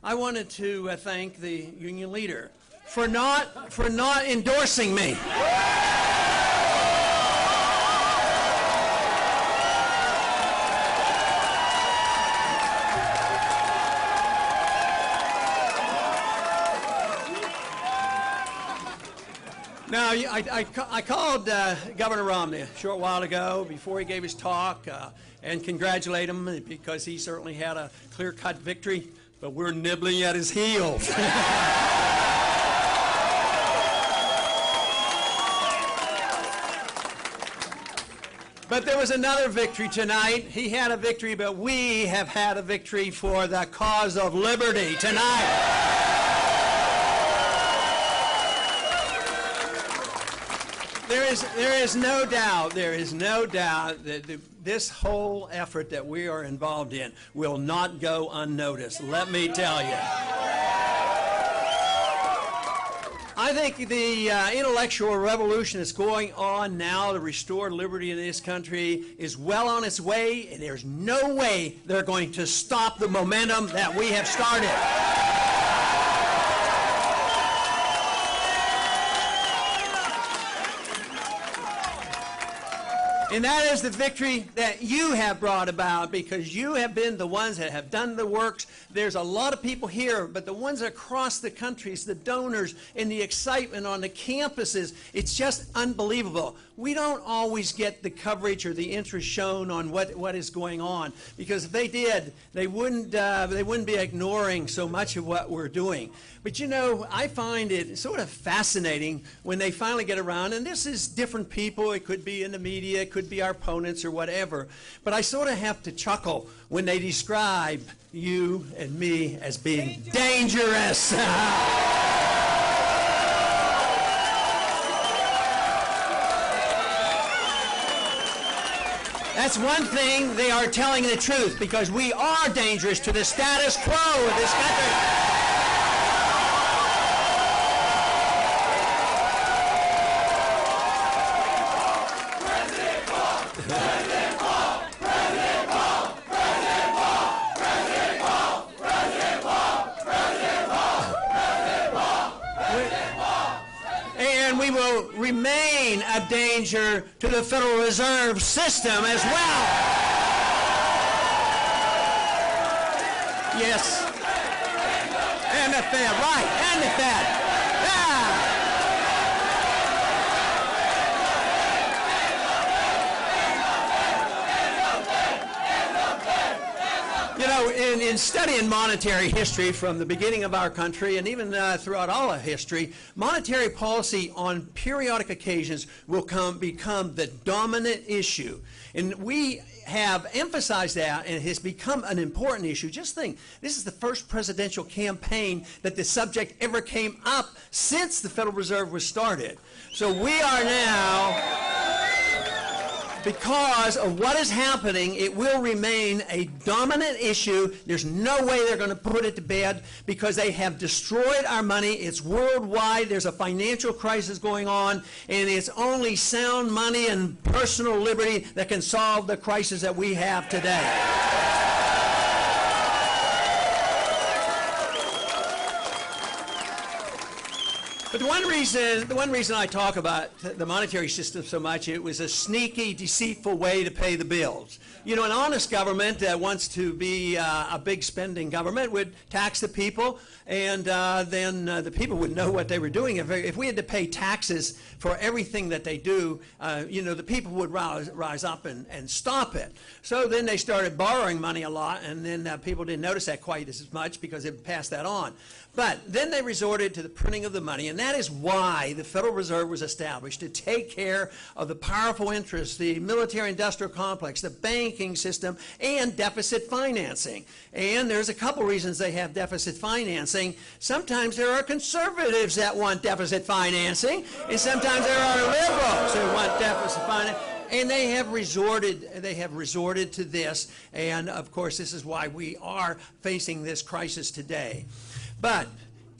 I wanted to thank the union leader for not endorsing me. Now, I called Governor Romney a short while ago before he gave his talk and congratulate him because he certainly had a clear-cut victory, but we're nibbling at his heels. But there was another victory tonight. He had a victory, but we have had a victory for the cause of liberty tonight. There is no doubt that this whole effort that we are involved in will not go unnoticed, let me tell you. I think the intellectual revolution that's going on now to restore liberty in this country is well on its way, and there's no way they're going to stop the momentum that we have started. And that is the victory that you have brought about because you have been the ones that have done the works. There's a lot of people here, but the ones across the countries, the donors, and the excitement on the campuses, it's just unbelievable. We don't always get the coverage or the interest shown on what is going on because if they did, they wouldn't be ignoring so much of what we're doing. But you know, I find it sort of fascinating when they finally get around, and this is different people. It could be in the media, it could be our opponents or whatever. But I sort of have to chuckle when they describe you and me as being dangerous. That's one thing, they are telling the truth because we are dangerous to the status quo of this country. We will remain a danger to the Federal Reserve System as well. Yes. And the Fed, right, and the Fed. You know, in studying monetary history from the beginning of our country and even throughout all of history, monetary policy on periodic occasions will become the dominant issue. And we have emphasized that, and it has become an important issue. Just think, this is the first presidential campaign that the subject ever came up since the Federal Reserve was started. So we are now... Because of what is happening, it will remain a dominant issue. There's no way they're going to put it to bed because they have destroyed our money. It's worldwide. There's a financial crisis going on, and it's only sound money and personal liberty that can solve the crisis that we have today. But the one reason I talk about the monetary system so much, it was a sneaky, deceitful way to pay the bills. You know, an honest government that wants to be a big spending government would tax the people, and then the people would know what they were doing. If we had to pay taxes for everything that they do, you know, the people would rise up and stop it. So then they started borrowing money a lot, and then people didn't notice that quite as much because they passed that on. But then they resorted to the printing of the money, and that is why the Federal Reserve was established, to take care of the powerful interests, the military-industrial complex, the banking system, and deficit financing. And there's a couple reasons they have deficit financing. Sometimes there are conservatives that want deficit financing, and sometimes there are liberals who want deficit financing. And they have resorted to this, and of course this is why we are facing this crisis today. But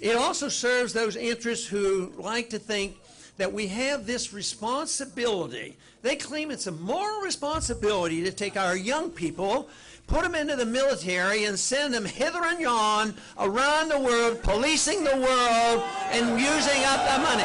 it also serves those interests who like to think that we have this responsibility. They claim it's a moral responsibility to take our young people put them into the military and send them hither and yon around the world, policing the world and using up the money.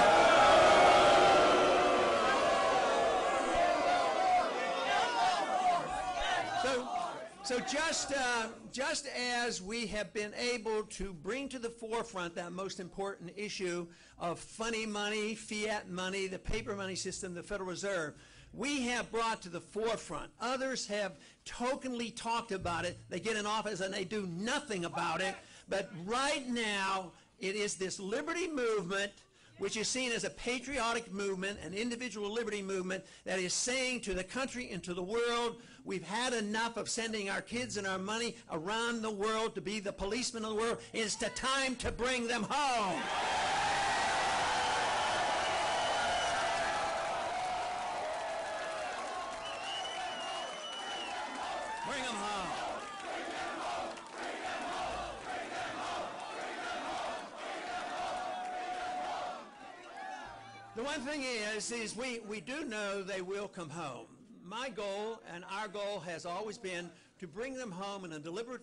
So just as we have been able to bring to the forefront that most important issue of funny money, fiat money, the paper money system, the Federal Reserve, we have brought to the forefront. Others have tokenly talked about it. They get in office and they do nothing about it. But right now, it is this liberty movement, which is seen as a patriotic movement, an individual liberty movement, that is saying to the country and to the world, we've had enough of sending our kids and our money around the world to be the policemen of the world. It's the time to bring them home. Bring them home. The one thing is we do know they will come home. My goal and our goal has always been to bring them home in a deliberate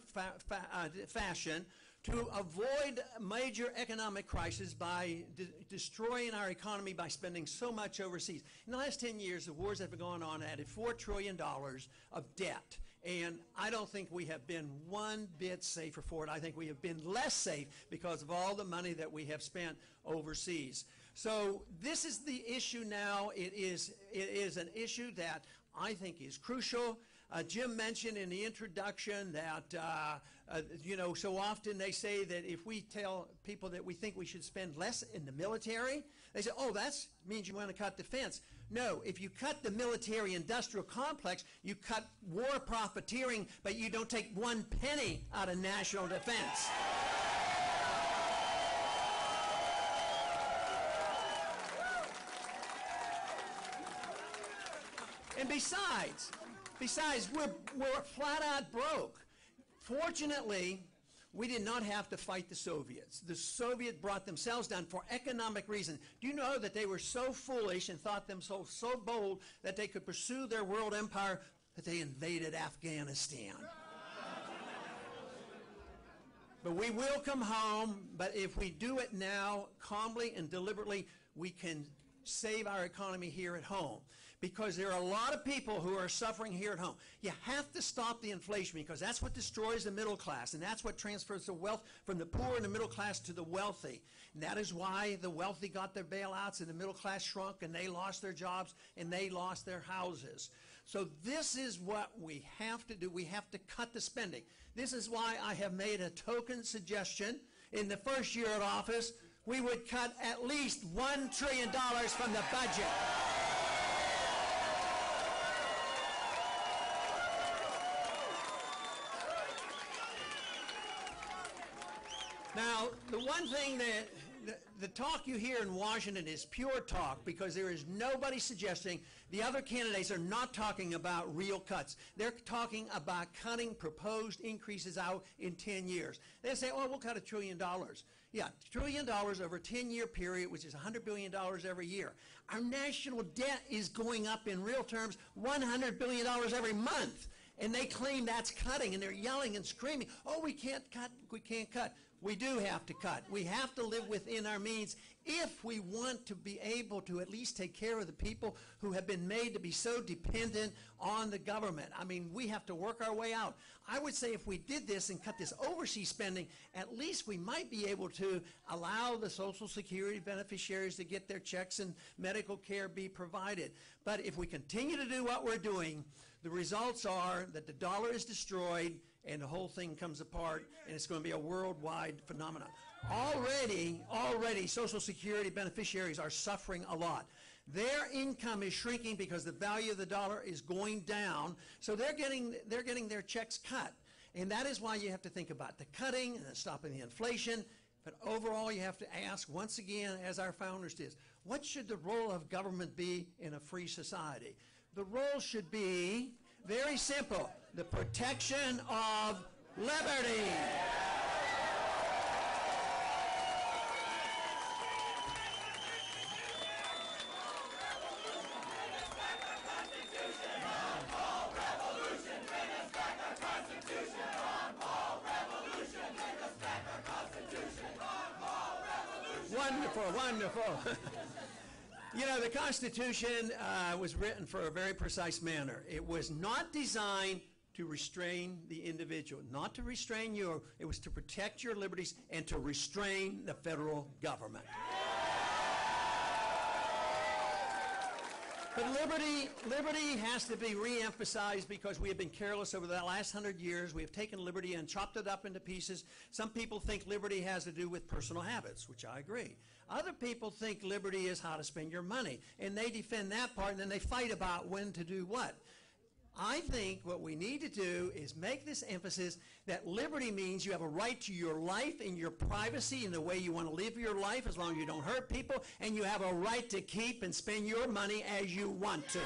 fashion to avoid major economic crisis by destroying our economy by spending so much overseas. In the last 10 years, the wars that have gone on added $4 trillion of debt. And I don't think we have been one bit safer for it. I think we have been less safe because of all the money that we have spent overseas. So this is the issue now. It is an issue that I think is crucial. Jim mentioned in the introduction that, so often they say that if we tell people that we think we should spend less in the military, they say, oh, that means you want to cut defense. No, if you cut the military-industrial complex, you cut war profiteering, but you don't take one penny out of national defense. And besides, we're flat out broke. Fortunately, we did not have to fight the Soviets. The Soviets brought themselves down for economic reasons. Do you know that they were so foolish and thought themselves so bold that they could pursue their world empire that they invaded Afghanistan? But we will come home, but if we do it now, calmly and deliberately, we can save our economy here at home. Because there are a lot of people who are suffering here at home. You have to stop the inflation because that's what destroys the middle class, and that's what transfers the wealth from the poor and the middle class to the wealthy. And that is why the wealthy got their bailouts and the middle class shrunk and they lost their jobs and they lost their houses. So this is what we have to do. We have to cut the spending. This is why I have made a token suggestion. In the first year of office, we would cut at least $1 trillion from the budget. Now, the one thing that the talk you hear in Washington is pure talk because there is nobody suggesting, the other candidates are not talking about real cuts. They're talking about cutting proposed increases out in 10 years. They say, oh, we'll cut $1 trillion. Yeah, $1 trillion over a 10-year period, which is $100 billion every year. Our national debt is going up in real terms $100 billion every month. And they claim that's cutting, and they're yelling and screaming, oh, we can't cut, we can't cut. We do have to cut. We have to live within our means if we want to be able to at least take care of the people who have been made to be so dependent on the government. I mean, we have to work our way out. I would say if we did this and cut this overseas spending, at least we might be able to allow the Social Security beneficiaries to get their checks and medical care be provided. But if we continue to do what we're doing, the results are that the dollar is destroyed and the whole thing comes apart, and it's going to be a worldwide phenomenon. Already, Social Security beneficiaries are suffering a lot. Their income is shrinking because the value of the dollar is going down, so they're getting their checks cut. And that is why you have to think about the cutting and stopping the inflation. But overall, you have to ask, once again, as our founders did, what should the role of government be in a free society? The role should be very simple: the protection of liberty. Wonderful, wonderful. You know, the Constitution was written for a very precise manner. It was not designed to restrain the individual, not to restrain you. It was to protect your liberties and to restrain the federal government. But liberty has to be re-emphasized because we have been careless over the last 100 years. We have taken liberty and chopped it up into pieces. Some people think liberty has to do with personal habits, which I agree. Other people think liberty is how to spend your money, and they defend that part, and then they fight about when to do what. I think what we need to do is make this emphasis that liberty means you have a right to your life and your privacy and the way you want to live your life as long as you don't hurt people, and you have a right to keep and spend your money as you want to.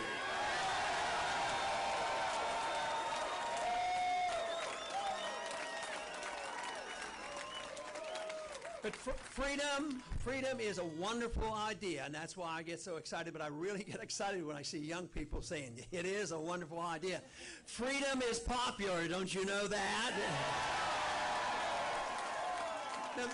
But freedom is a wonderful idea, and that's why I get so excited, but I really get excited when I see young people saying, it is a wonderful idea. Freedom is popular, don't you know that? Now,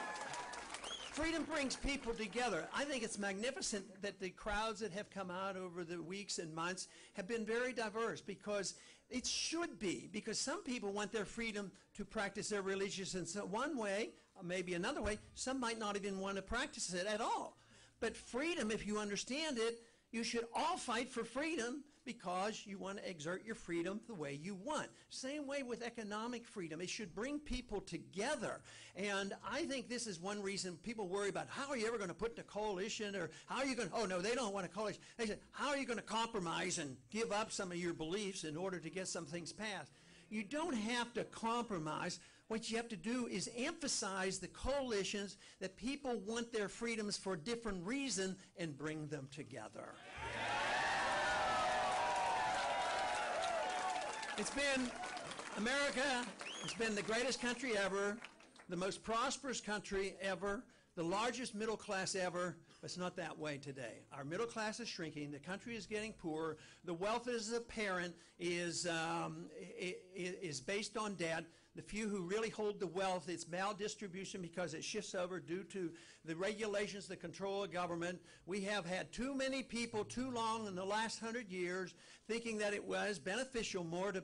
freedom brings people together. I think it's magnificent that the crowds that have come out over the weeks and months have been very diverse, because it should be, because some people want their freedom to practice their religion in one way, or maybe another way. Some might not even want to practice it at all. But freedom, if you understand it, you should all fight for freedom because you want to exert your freedom the way you want. Same way with economic freedom. It should bring people together. And I think this is one reason people worry about how are you ever going to put in a coalition, or how are you going to, oh no, they don't want a coalition. They say, how are you going to compromise and give up some of your beliefs in order to get some things passed? You don't have to compromise. What you have to do is emphasize the coalitions that people want their freedoms for a different reason and bring them together. America has been the greatest country ever, the most prosperous country ever, the largest middle class ever, but it's not that way today. Our middle class is shrinking, the country is getting poorer, the wealth is apparent, is based on debt. The few who really hold the wealth, it's maldistribution because it shifts over due to the regulations, the control of government. We have had too many people too long in the last 100 years thinking that it was beneficial more to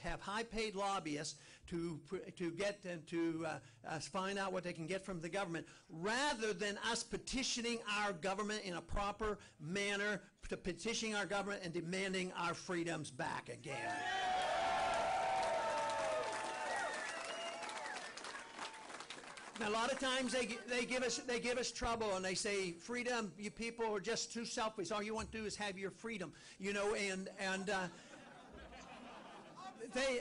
have high-paid lobbyists to get and to find out what they can get from the government, rather than us petitioning our government in a proper manner, to petitioning our government and demanding our freedoms back again. Now, a lot of times they give us trouble, and they say, freedom, you people are just too selfish. All you want to do is have your freedom, you know, and they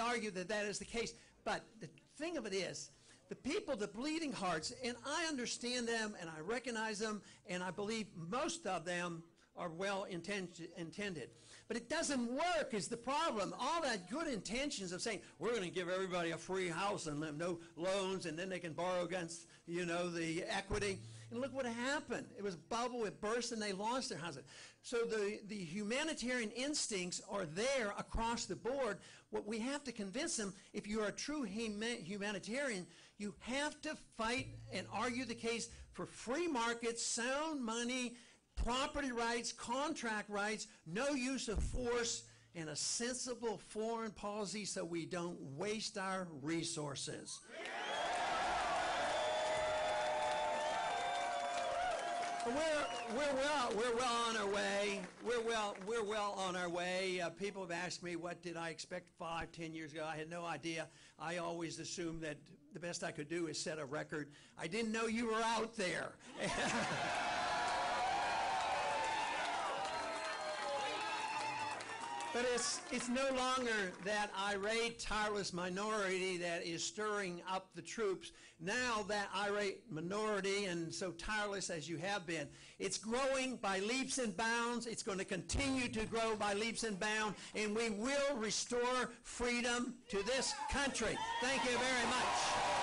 argue that that is the case. But the thing of it is, the people, the bleeding hearts, and I understand them, and I recognize them, and I believe most of them are well intended. But it doesn't work is the problem. All that good intentions of saying, we're going to give everybody a free house and no loans, and then they can borrow against, you know, the equity. And look what happened. It was a bubble, it burst, and they lost their houses. So the humanitarian instincts are there across the board. What we have to convince them, if you're a true humanitarian, you have to fight and argue the case for free markets, sound money, property rights, contract rights, no use of force, and a sensible foreign policy so we don't waste our resources. We're well on our way. We're well on our way. People have asked me, what did I expect 5, 10 years ago? I had no idea. I always assumed that the best I could do is set a record. I didn't know you were out there. But it's no longer that irate, tireless minority that is stirring up the troops. Now that irate minority, and so tireless as you have been, it's growing by leaps and bounds. It's going to continue to grow by leaps and bounds, and we will restore freedom to this country. Thank you very much.